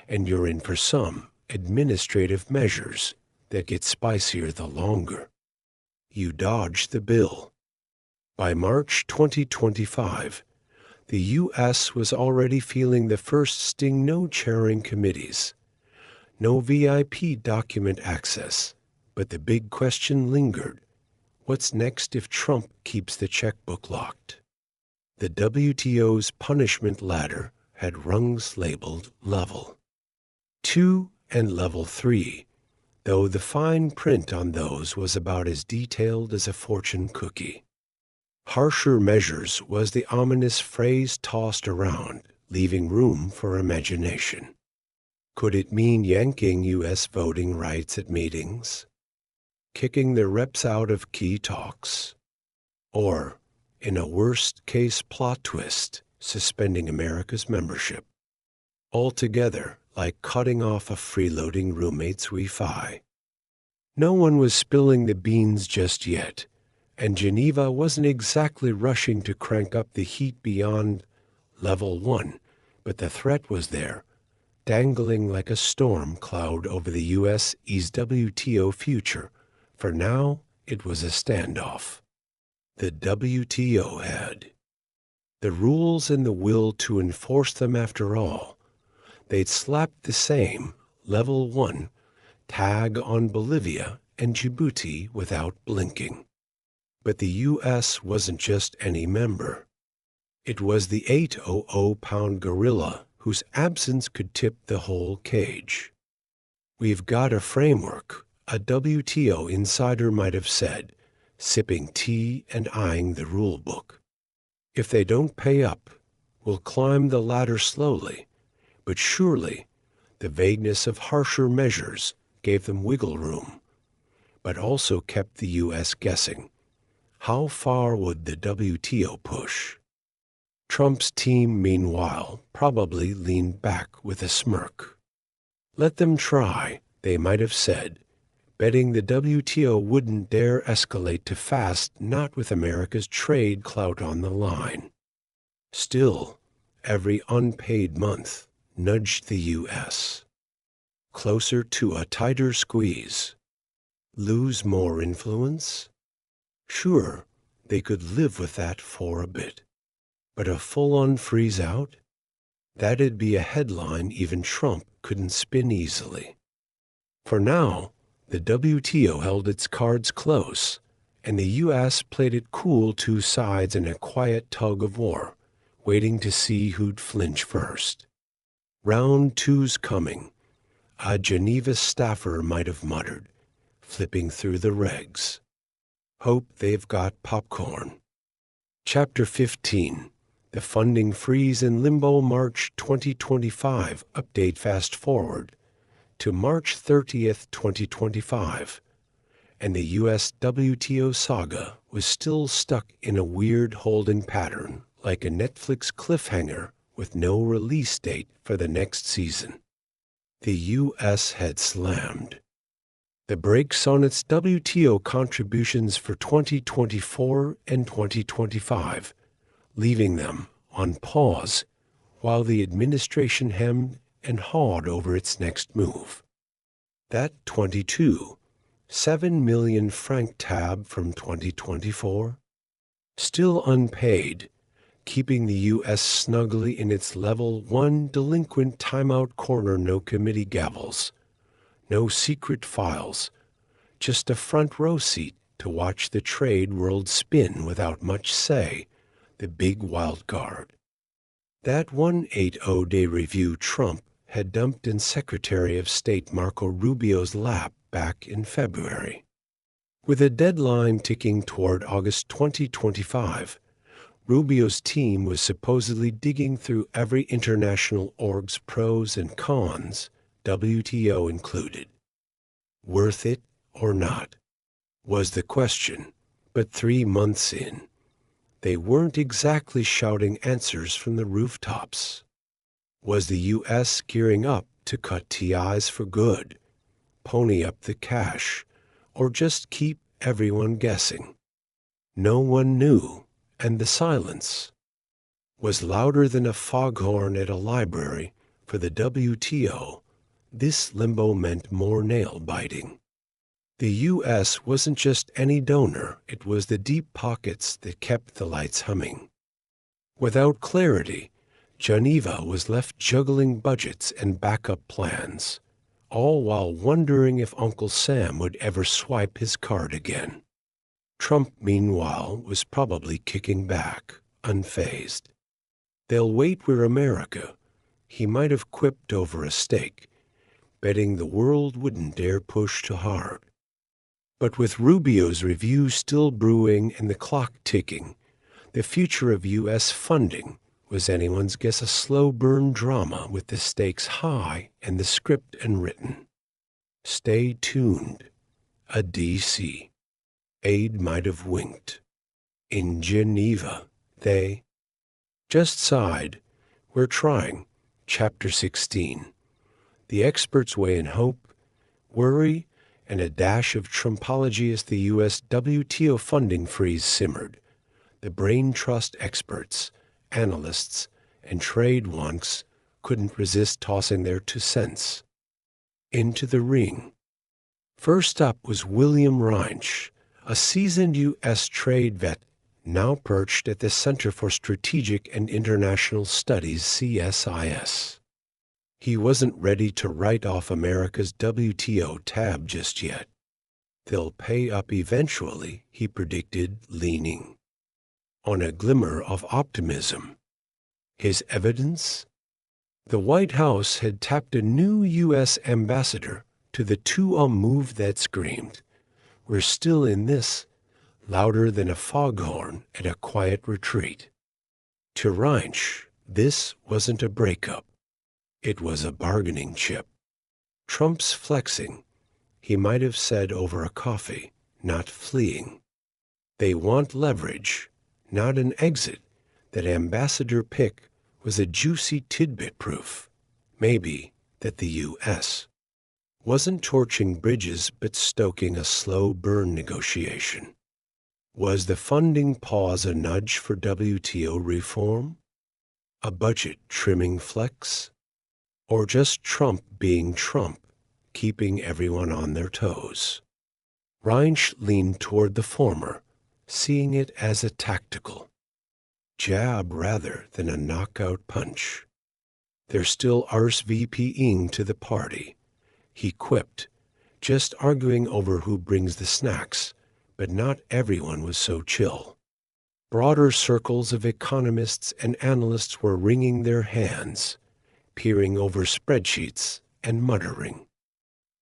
and you're in for some administrative measures that get spicier the longer you dodge the bill. By March 2025, the U.S. was already feeling the first sting: no chairing committees, no VIP document access. But the big question lingered: what's next if Trump keeps the checkbook locked? The WTO's punishment ladder had rungs labeled Level 2 and Level 3, though the fine print on those was about as detailed as a fortune cookie. Harsher measures was the ominous phrase tossed around, leaving room for imagination. Could it mean yanking U.S. voting rights at meetings, kicking their reps out of key talks, or, in a worst-case plot twist, suspending America's membership altogether, like cutting off a freeloading roommate's Wi-Fi? No one was spilling the beans just yet, and Geneva wasn't exactly rushing to crank up the heat beyond Level 1, but the threat was there, dangling like a storm cloud over the U.S.'s WTO future. For now, it was a standoff. The WTO had the rules and the will to enforce them after all. They'd slapped the same Level 1 tag on Bolivia and Djibouti without blinking. But the U.S. wasn't just any member. It was the 800-pound gorilla whose absence could tip the whole cage. "We've got a framework," a WTO insider might have said, sipping tea and eyeing the rule book. "If they don't pay up, we'll climb the ladder slowly, but surely." The vagueness of harsher measures gave them wiggle room, but also kept the U.S. guessing. How far would the WTO push? Trump's team, meanwhile, probably leaned back with a smirk. Let them try, they might have said, betting the WTO wouldn't dare escalate too fast, not with America's trade clout on the line. Still, every unpaid month nudged the U.S. closer to a tighter squeeze. Lose more influence? Sure, they could live with that for a bit. But a full-on freeze-out? That'd be a headline even Trump couldn't spin easily. For now, the WTO held its cards close, and the U.S. played it cool, two sides in a quiet tug-of-war, waiting to see who'd flinch first. "Round two's coming," a Geneva staffer might have muttered, flipping through the regs. "Hope they've got popcorn." Chapter 15. The funding freeze in limbo. March 2025 update. Fast forward to March 30th, 2025, and the U.S. WTO saga was still stuck in a weird holding pattern, like a Netflix cliffhanger with no release date for the next season. The U.S. had slammed the brakes on its WTO contributions for 2024 and 2025, leaving them on pause while the administration hemmed and hawed over its next move. That 22.7 million franc tab from 2024, still unpaid, keeping the U.S. snugly in its Level 1 delinquent timeout corner. No committee gavels, no secret files, just a front row seat to watch the trade world spin without much say, the big wild card. That 180-day review Trump had dumped in Secretary of State Marco Rubio's lap back in February. With a deadline ticking toward August 2025, Rubio's team was supposedly digging through every international org's pros and cons, WTO included. Worth it or not, was the question. But 3 months in, they weren't exactly shouting answers from the rooftops. Was the U.S. gearing up to cut TIs for good, pony up the cash, or just keep everyone guessing? No one knew, and the silence was louder than a foghorn at a library. For the WTO, this limbo meant more nail-biting. The U.S. wasn't just any donor, it was the deep pockets that kept the lights humming. Without clarity, Geneva was left juggling budgets and backup plans, all while wondering if Uncle Sam would ever swipe his card again. Trump, meanwhile, was probably kicking back, unfazed. "They'll wait, we're America," he might have quipped over a steak, betting the world wouldn't dare push too hard. But with Rubio's review still brewing and the clock ticking, the future of U.S. funding was anyone's guess, a slow-burn drama with the stakes high and the script unwritten. Stay tuned. A D.C. aide might have winked. In Geneva, they just sighed. "We're trying." Chapter 16. The experts weigh in hope, worry, and a dash of Trumpology as the U.S. WTO funding freeze simmered. The brain trust experts, analysts, and trade wonks couldn't resist tossing their 2 cents into the ring. First up was William Reinsch, a seasoned U.S. trade vet now perched at the Center for Strategic and International Studies, CSIS. He wasn't ready to write off America's WTO tab just yet. "They'll pay up eventually," he predicted, leaning on a glimmer of optimism. His evidence? The White House had tapped a new U.S. ambassador to the 2 move that screamed, "We're still in this," louder than a foghorn at a quiet retreat. To Reinsch, this wasn't a breakup. It was a bargaining chip. Trump's flexing, he might have said over a coffee, not fleeing. They want leverage, not an exit. That ambassador pick was a juicy tidbit proof, maybe, that the U.S. wasn't torching bridges but stoking a slow burn negotiation. Was the funding pause a nudge for WTO reform? A budget trimming flex? Or just Trump being Trump, keeping everyone on their toes? Reinsch leaned toward the former, seeing it as a tactical jab rather than a knockout punch. "They're still RSVPing to the party," he quipped, "just arguing over who brings the snacks, but not everyone was so chill." Broader circles of economists and analysts were wringing their hands, peering over spreadsheets and muttering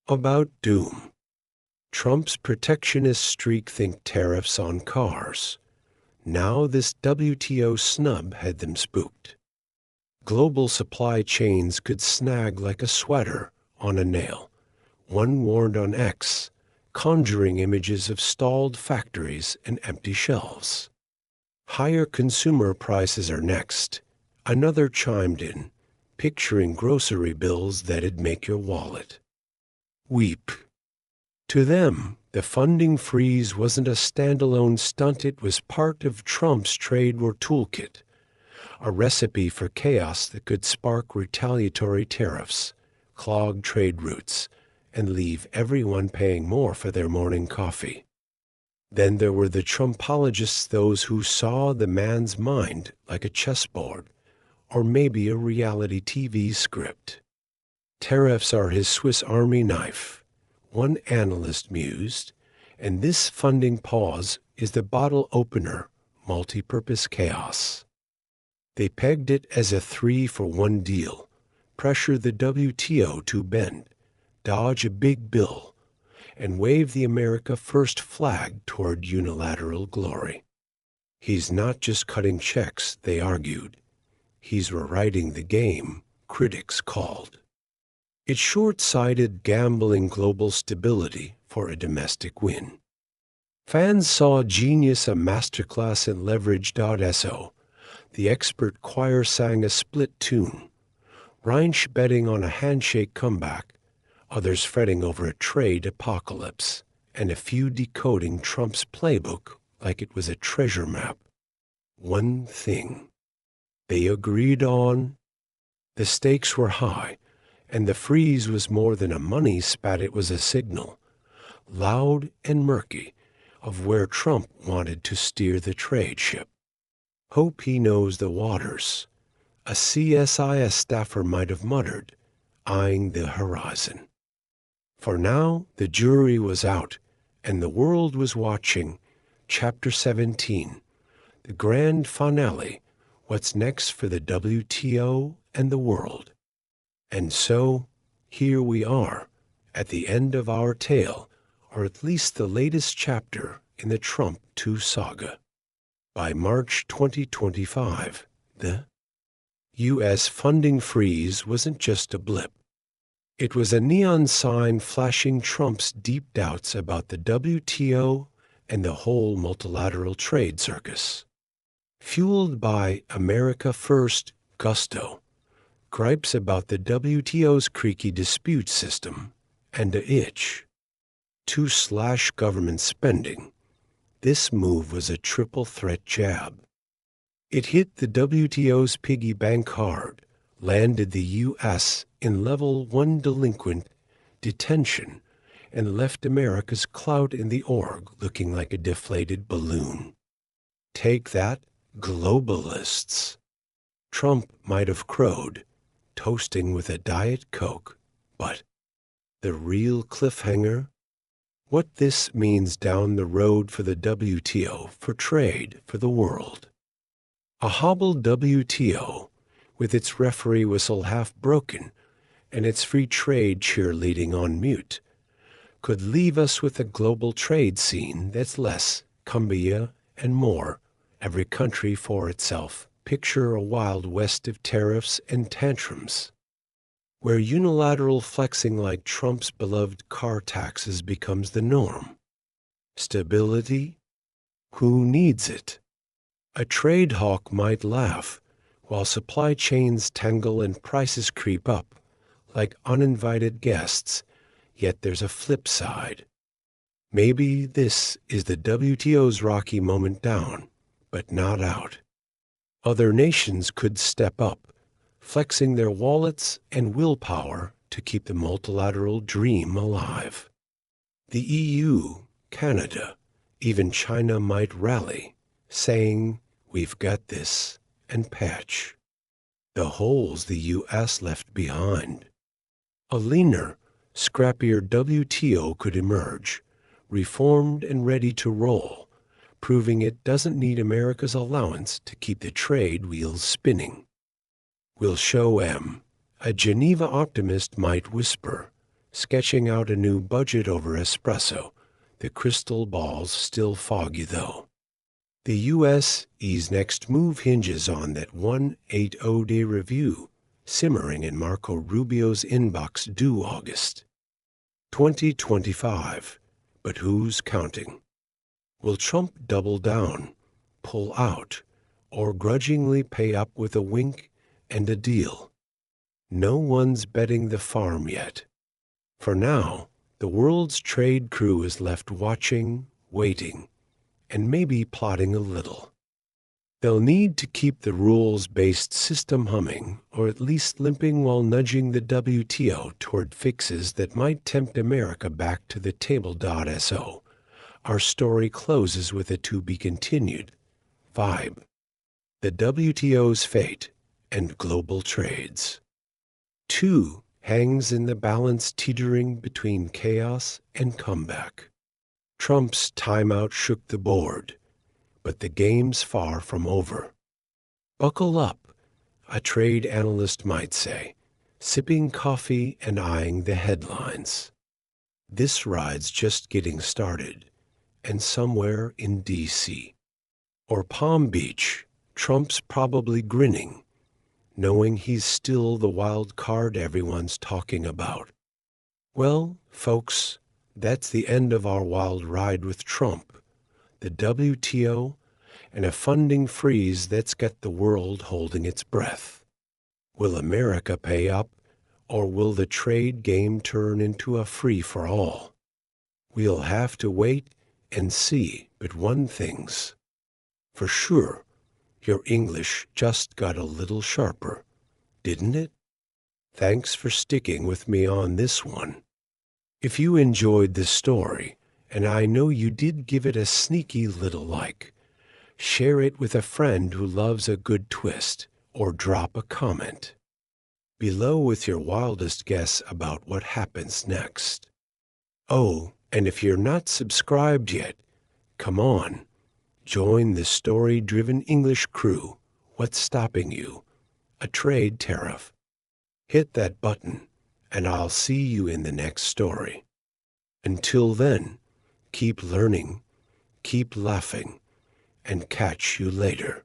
about doom. Trump's protectionist streak, think tariffs on cars. Now this WTO snub had them spooked. Global supply chains could snag like a sweater on a nail. One warned on X, conjuring images of stalled factories and empty shelves. Higher consumer prices are next. Another chimed in, picturing grocery bills that'd make your wallet weep. To them, the funding freeze wasn't a standalone stunt, it was part of Trump's trade war toolkit, a recipe for chaos that could spark retaliatory tariffs, clog trade routes, and leave everyone paying more for their morning coffee. Then there were the Trumpologists, those who saw the man's mind like a chessboard, or maybe a reality TV script. Tariffs are his Swiss Army knife, one analyst mused, and this funding pause is the bottle opener, multi-purpose chaos. They pegged it as a 3-for-1 deal, pressure the WTO to bend, dodge a big bill, and wave the America First flag toward unilateral glory. He's not just cutting checks, they argued. He's rewriting the game, critics called. It's short-sighted gambling global stability for a domestic win. Fans saw genius a masterclass in leverage.so. The expert choir sang a split tune. Reinsch betting on a handshake comeback, others fretting over a trade apocalypse, and a few decoding Trump's playbook like it was a treasure map. One thing they agreed on: the stakes were high, and the freeze was more than a money spat, it was a signal, loud and murky, of where Trump wanted to steer the trade ship. Hope he knows the waters, a CSIS staffer might have muttered, eyeing the horizon. For now, the jury was out, and the world was watching. Chapter 17, the grand finale, what's next for the WTO and the world. And so, here we are, at the end of our tale, or at least the latest chapter in the Trump 2 saga. By March 2025, the U.S. funding freeze wasn't just a blip. It was a neon sign flashing Trump's deep doubts about the WTO and the whole multilateral trade circus. Fueled by America First gusto, gripes about the WTO's creaky dispute system, and a itch to slash government spending, this move was a triple threat jab. It hit the WTO's piggy bank hard, landed the U.S. in level 1 delinquent detention, and left America's clout in the org looking like a deflated balloon. Take that, globalists. Trump might have crowed, toasting with a Diet Coke, but the real cliffhanger? What this means down the road for the WTO, for trade, for the world. A hobbled WTO, with its referee whistle half broken and its free trade cheerleading on mute, could leave us with a global trade scene that's less cumbia and more every country for itself. Picture a wild west of tariffs and tantrums, where unilateral flexing like Trump's beloved car taxes becomes the norm. Stability? Who needs it? A trade hawk might laugh, while supply chains tangle and prices creep up like uninvited guests, yet there's a flip side. Maybe this is the WTO's rocky moment down, but not out. Other nations could step up, flexing their wallets and willpower to keep the multilateral dream alive. The EU, Canada, even China might rally, saying, "We've got this," and patch the holes the U.S. left behind. A leaner, scrappier WTO could emerge, reformed and ready to roll, proving it doesn't need America's allowance to keep the trade wheels spinning. "We'll show 'em," a Geneva optimist might whisper, sketching out a new budget over espresso, the crystal balls still foggy though. The U.S.'s next move hinges on that 180-day review simmering in Marco Rubio's inbox due August 2025. But who's counting? Will Trump double down, pull out, or grudgingly pay up with a wink and a deal? No one's betting the farm yet. For now, the world's trade crew is left watching, waiting, and maybe plotting a little. They'll need to keep the rules-based system humming, or at least limping while nudging the WTO toward fixes that might tempt America back to the table.so. Our story closes with a to-be-continued vibe. The WTO's fate and global trades. 2 hangs in the balance, teetering between chaos and comeback. Trump's timeout shook the board, but the game's far from over. Buckle up, a trade analyst might say, sipping coffee and eyeing the headlines. This ride's just getting started, and somewhere in D.C. or Palm Beach, Trump's probably grinning, knowing he's still the wild card everyone's talking about. Well, folks, that's the end of our wild ride with Trump, the WTO, and a funding freeze that's got the world holding its breath. Will America pay up, or will the trade game turn into a free-for-all? We'll have to wait and see, but one thing's for sure, your English just got a little sharper, didn't it? Thanks for sticking with me on this one. If you enjoyed this story, and I know you did give it a sneaky little like, share it with a friend who loves a good twist, or drop a comment below with your wildest guess about what happens next. Oh, and if you're not subscribed yet, come on, join the story-driven English crew. What's stopping you? A trade tariff. Hit that button, and I'll see you in the next story. Until then, keep learning, keep laughing, and catch you later.